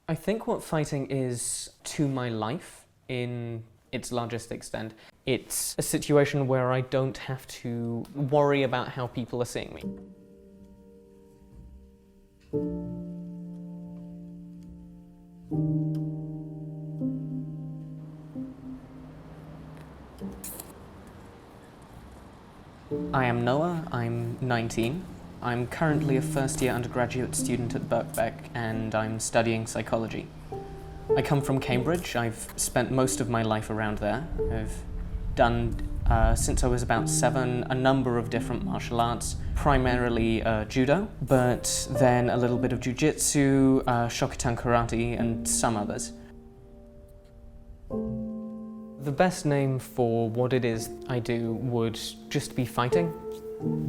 I think what fighting is to my life, in its largest extent, it's a situation where I don't have to worry about how people are seeing me. I am Noah, I'm 19. I'm currently a first-year undergraduate student at Birkbeck and I'm studying psychology. I come from Cambridge. I've spent most of my life around there. I've done, since I was about 7, a number of different martial arts, primarily judo, but then a little bit of jiu-jitsu, Shokutan karate, and some others. The best name for what it is I do would just be fighting.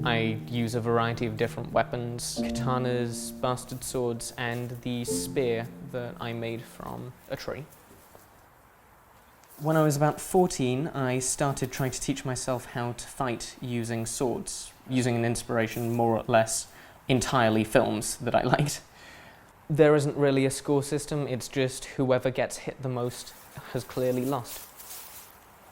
I use a variety of different weapons, katanas, bastard swords, and the spear that I made from a tree. When I was about 14, I started trying to teach myself how to fight using swords, using an inspiration more or less entirely films that I liked. There isn't really a score system, it's just whoever gets hit the most has clearly lost.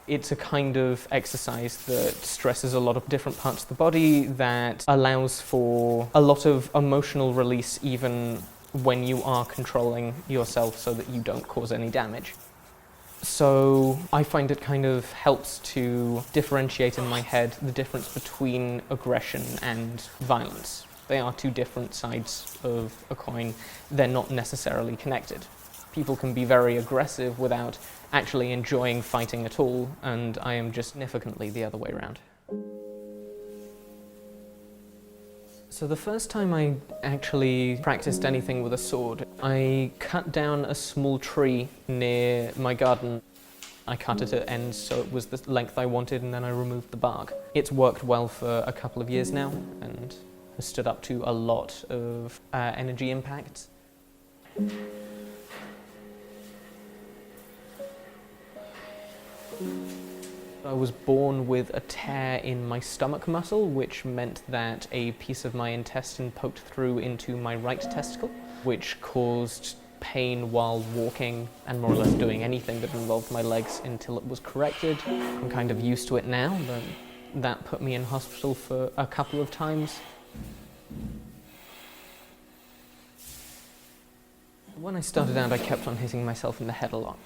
It's a kind of exercise that stresses a lot of different parts of the body, that allows for a lot of emotional release even when you are controlling yourself so that you don't cause any damage. So I find it kind of helps to differentiate in my head the difference between aggression and violence. They are two different sides of a coin. They're not necessarily connected. People can be very aggressive without actually enjoying fighting at all, and I am just significantly the other way around. So the first time I actually practiced anything with a sword, I cut down a small tree near my garden. I cut it at ends so it was the length I wanted, and then I removed the bark. It's worked well for a couple of years now and has stood up to a lot of energy impacts. I was born with a tear in my stomach muscle, which meant that a piece of my intestine poked through into my right testicle, which caused pain while walking and more or less doing anything that involved my legs until it was corrected. I'm kind of used to it now, but that put me in hospital for a couple of times. When I started out, I kept on hitting myself in the head a lot,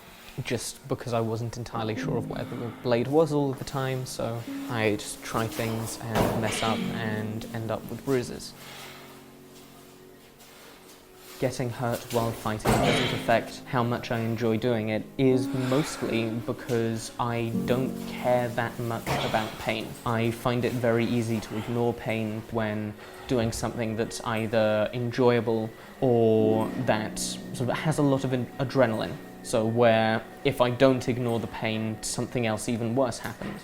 just because I wasn't entirely sure of where the blade was all of the time, so I'd try things and mess up and end up with bruises. Getting hurt while fighting doesn't affect how much I enjoy doing it is mostly because I don't care that much about pain. I find it very easy to ignore pain when doing something that's either enjoyable or that sort of has a lot of adrenaline. So where if I don't ignore the pain, something else even worse happens.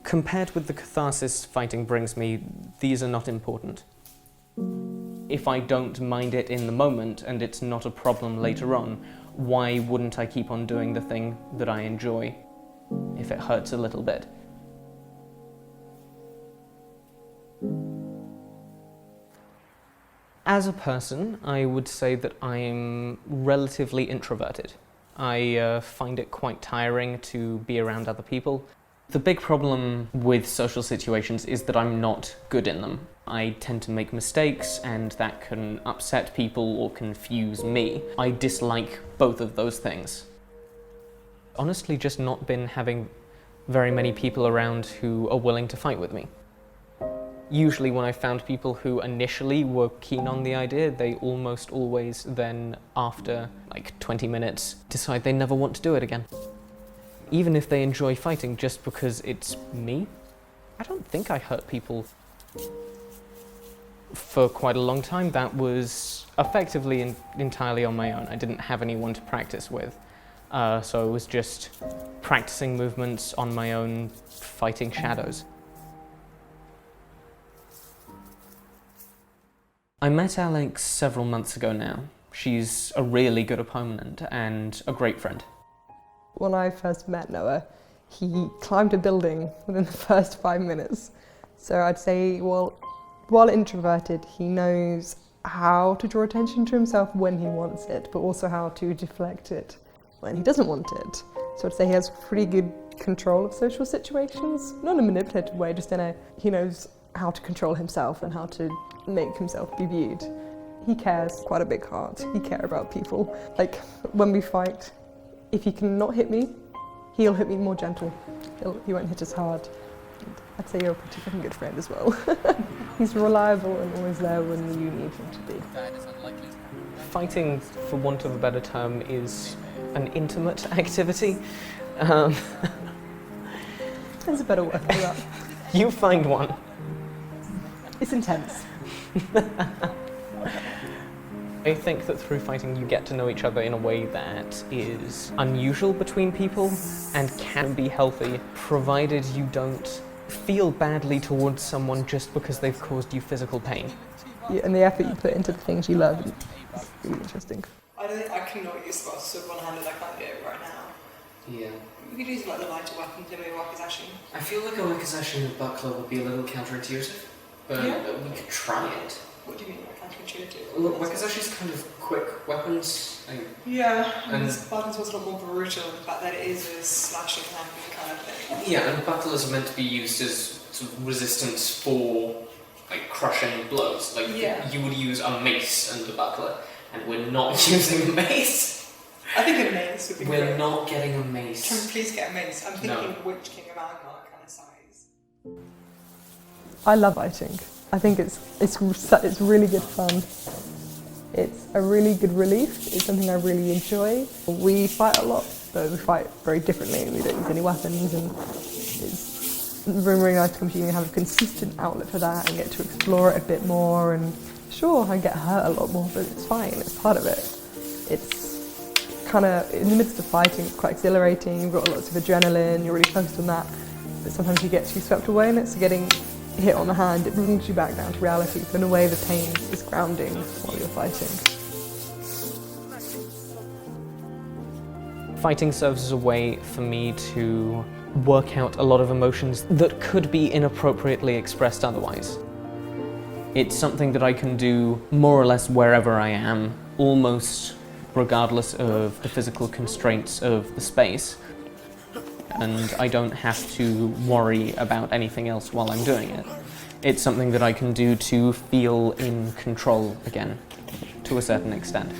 Compared with the catharsis fighting brings me, these are not important. If I don't mind it in the moment and it's not a problem later on, why wouldn't I keep on doing the thing that I enjoy if it hurts a little bit? As a person, I would say that I'm relatively introverted. I find it quite tiring to be around other people. The big problem with social situations is that I'm not good in them. I tend to make mistakes, and that can upset people or confuse me. I dislike both of those things. Honestly, just not been having very many people around who are willing to fight with me. Usually when I found people who initially were keen on the idea, they almost always then, after like 20 minutes, decide they never want to do it again. Even if they enjoy fighting just because it's me, I don't think I hurt people. For quite a long time, that was effectively entirely on my own. I didn't have anyone to practice with, so it was just practicing movements on my own, fighting shadows. I met Alex several months ago now. She's a really good opponent and a great friend. When I first met Noah, he climbed a building within the first 5 minutes. So I'd say, well, while introverted, he knows how to draw attention to himself when he wants it, but also how to deflect it when he doesn't want it. So I'd say he has pretty good control of social situations, not in a manipulative way, just in a, he knows how to control himself and how to make himself be viewed. He cares quite a big heart. He cares about people. Like when we fight, if he can not hit me, he'll hit me more gentle. He won't hit as hard. I'd say you're a pretty fucking good friend as well. He's reliable and always there when you need him to be. Fighting, for want of a better term, is an intimate activity. There's a better word for that. You find one. It's intense. I think that through fighting you get to know each other in a way that is unusual between people and can be healthy, provided you don't feel badly towards someone just because they've caused you physical pain. Yeah, and the effort you put into the things you love is really interesting. I don't think I cannot use spots with one-handed. I can't do it right now. Yeah. We could use like the lighter weapon, the wakizashi. I feel like a wakizashi and a buckler would be a little counterintuitive, but Yeah. we could try it. What do you mean, like counterintuitive? Look, wakizashi's kind of quick weapons. Yeah, and And- this button's was a lot more brutal in the fact that it is a slashing handgun kind of thing. Yeah, and the bucklers are meant to be used as sort of resistance for like crushing blows. Like Yeah. you would use a mace and a buckler, and we're not using a mace. I think a mace would be We're great. not getting a Can we mace. please get a mace? I'm thinking No. Witch King of Angmar kind of size. I love fighting. I think it's really good fun. It's a really good relief. It's something I really enjoy. We fight a lot, but we fight very differently. We don't use any weapons, and it's really nice to come to you and have a consistent outlet for that and get to explore it a bit more. And sure, I get hurt a lot more, but it's fine. It's part of it. It's kind of in the midst of fighting, it's quite exhilarating. You've got lots of adrenaline. You're really focused on that, but sometimes you get too swept away in it. So getting hit on the hand, it brings you back down to reality. So in a way, the pain is grounding while you're fighting. Fighting serves as a way for me to work out a lot of emotions that could be inappropriately expressed otherwise. It's something that I can do more or less wherever I am, almost regardless of the physical constraints of the space, and I don't have to worry about anything else while I'm doing it. It's something that I can do to feel in control again, to a certain extent.